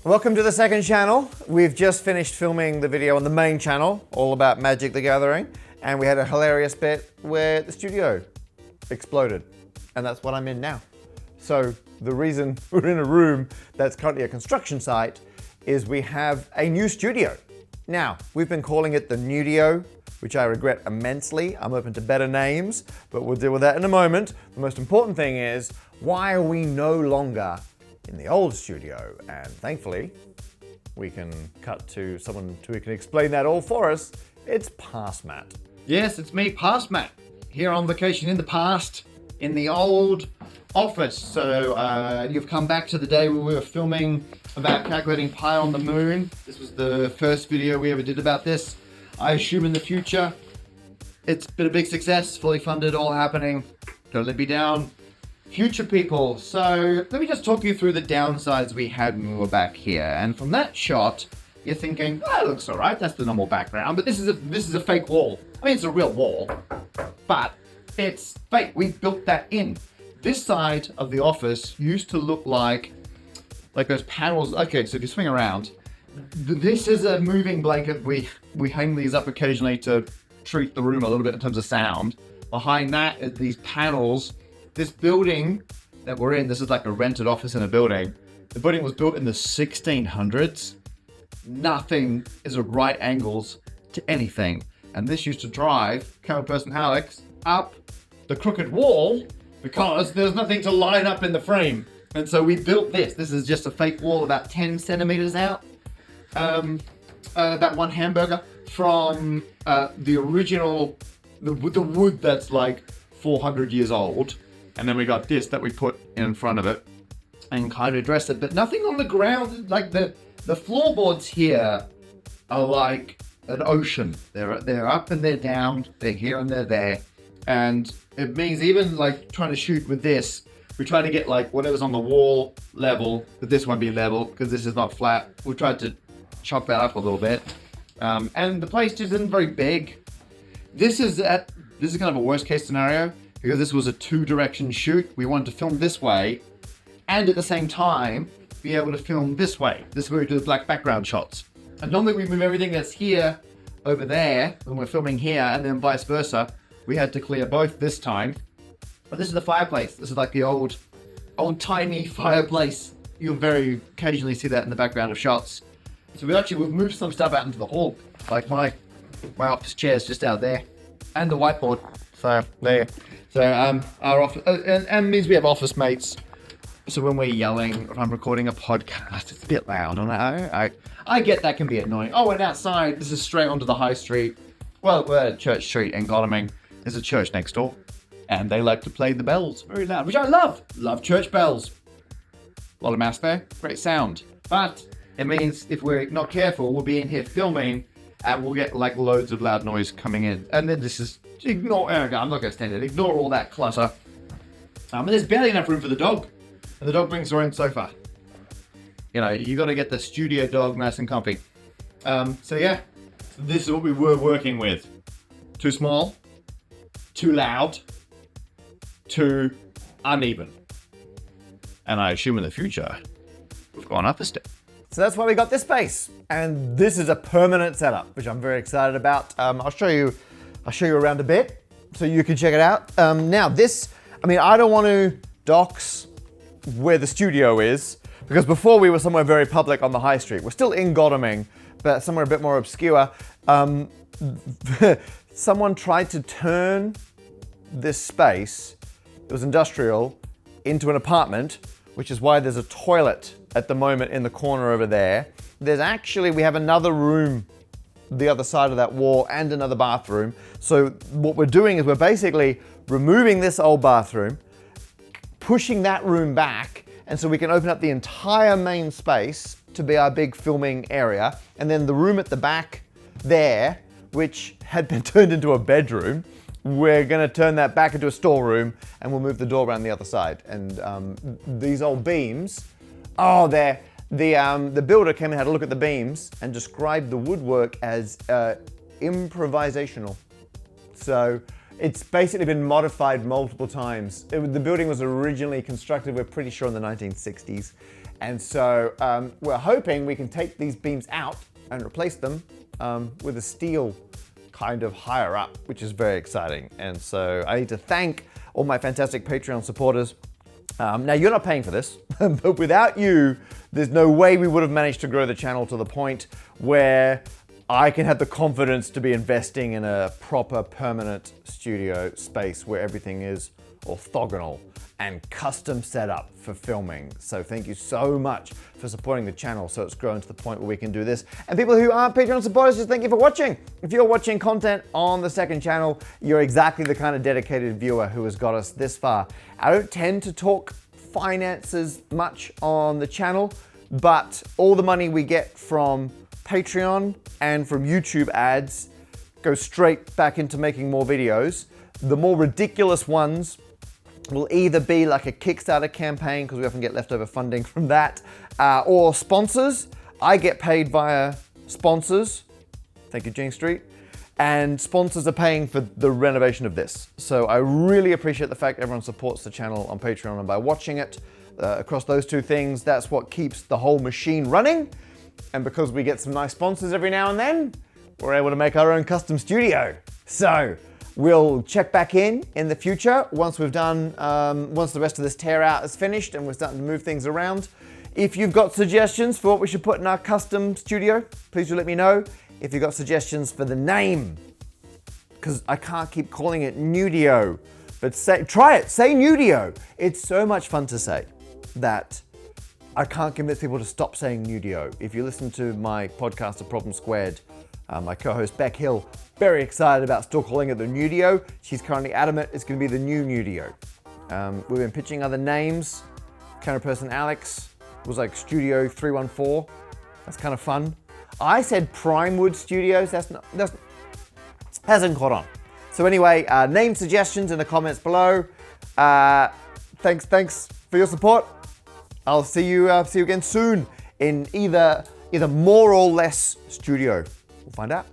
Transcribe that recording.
Welcome to the second channel. We've just finished filming the video on the main channel, all about Magic the Gathering, and we had a hilarious bit where the studio exploded, and that's what I'm in now. So the reason we're in a room that's currently a construction site is we have a new studio. Now, we've been calling it the Newdio, which I regret immensely. I'm open to better names, but we'll deal with that in a moment. The most important thing is, why are we no longer in the old studio? And thankfully, we can cut to someone who can explain that all for us. It's Past Matt. Yes, it's me, Past Matt, here on vacation in the past, in the old office. So you've come back to the day where we were filming about calculating pi on the moon. This was the first video we ever did about this. I assume in the future, it's been a big success, fully funded, all happening. Don't let me down. Future people. So let me just talk you through the downsides we had when we were back here. And from that shot, you're thinking, oh, it looks all right. That's the normal background. But this is a fake wall. I mean, it's a real wall, but it's fake. We built that in. This side of the office used to look like those panels. Okay, so if you swing around, this is a moving blanket. We hang these up occasionally to treat the room a little bit in terms of sound. Behind that are these panels. This building that we're in, this is like a rented office in a building. The building was built in the 1600s. Nothing is at right angles to anything. And this used to drive camera person Alex up the crooked wall because there's nothing to line up in the frame. And so we built this. This is just a fake wall about 10 centimeters out. That one hamburger from the original, the wood that's like 400 years old. And then we got this that we put in front of it and kind of addressed it, but nothing on the ground. Like the floorboards here are like an ocean. They're up and they're down, they're here and they're there. And it means even like trying to shoot with this, we try to get like whatever's on the wall level, but this won't be level because this is not flat. We tried to chop that up a little bit. And the place just isn't very big. This is kind of a worst case scenario because this was a 2-direction shoot. We wanted to film this way and at the same time be able to film this way. This is where we do the black background shots. And normally we move everything that's here over there when we're filming here, and then vice versa. We had to clear both this time. But this is the fireplace. This is like the old tiny fireplace. You'll very occasionally see that in the background of shots. So we've moved some stuff out into the hall, like my office chair's just out there, and the whiteboard. So there. So our office, and means we have office mates. So when we're yelling, if I'm recording a podcast, it's a bit loud. I get that can be annoying. Oh, and outside, this is straight onto the high street. Well, we're at Church Street in Godalming. There's a church next door, and they like to play the bells very loud, which I love. Love church bells. A lot of mass there, great sound. But it means if we're not careful, we'll be in here filming, and we'll get like loads of loud noise coming in. And then this is ignore. I'm not going to stand it. Ignore all that clutter. And there's barely enough room for the dog. And the dog brings her own sofa. You know, you got to get the studio dog nice and comfy. So yeah, this is what we were working with. Too small, too loud, too uneven. And I assume in the future, we've gone up a step. So that's why we got this space. And this is a permanent setup, which I'm very excited about. I'll show you around a bit so you can check it out. Now I don't want to dox where the studio is, because before we were somewhere very public on the high street. We're still in Godalming, but somewhere a bit more obscure. Someone tried to turn this space, it was industrial, into an apartment, which is why there's a toilet at the moment in the corner over there. We have another room the other side of that wall and another bathroom. So what we're doing is we're basically removing this old bathroom, pushing that room back, and so we can open up the entire main space to be our big filming area. And then the room at the back there, which had been turned into a bedroom, we're gonna turn that back into a storeroom, and we'll move the door around the other side. And these old beams, the builder came and had a look at the beams and described the woodwork as improvisational. So it's basically been modified multiple times. The building was originally constructed, we're pretty sure, in the 1960s. And so we're hoping we can take these beams out and replace them with a steel kind of higher up, which is very exciting. And so I need to thank all my fantastic Patreon supporters. Now, you're not paying for this, but without you, there's no way we would have managed to grow the channel to the point where I can have the confidence to be investing in a proper permanent studio space where everything is orthogonal and custom set up for filming. So thank you so much for supporting the channel so it's grown to the point where we can do this. And people who aren't Patreon supporters, just thank you for watching. If you're watching content on the second channel, you're exactly the kind of dedicated viewer who has got us this far. I don't tend to talk finances much on the channel, but all the money we get from Patreon and from YouTube ads goes straight back into making more videos. The more ridiculous ones will either be like a Kickstarter campaign, because we often get leftover funding from that, or sponsors. I get paid via sponsors. Thank you, Jane Street. And sponsors are paying for the renovation of this. So I really appreciate the fact everyone supports the channel on Patreon and by watching it. Across those two things, that's what keeps the whole machine running. And because we get some nice sponsors every now and then, we're able to make our own custom studio. So we'll check back in the future once we've done, once the rest of this tear out is finished and we're starting to move things around. If you've got suggestions for what we should put in our custom studio, please do let me know. If you've got suggestions for the name, because I can't keep calling it Newdio, but try it, say Newdio. It's so much fun to say that I can't convince people to stop saying Newdio. If you listen to my podcast, The Problem Squared, my co-host Beck Hill, very excited about still calling it the Newdio. She's currently adamant it's going to be the new Newdio. We've been pitching other names. Camera person Alex was like Studio 314. That's kind of fun. I said Primewood Studios. That's hasn't caught on. So anyway, name suggestions in the comments below. Thanks for your support. I'll see you again soon in either more or less studio. We'll find out.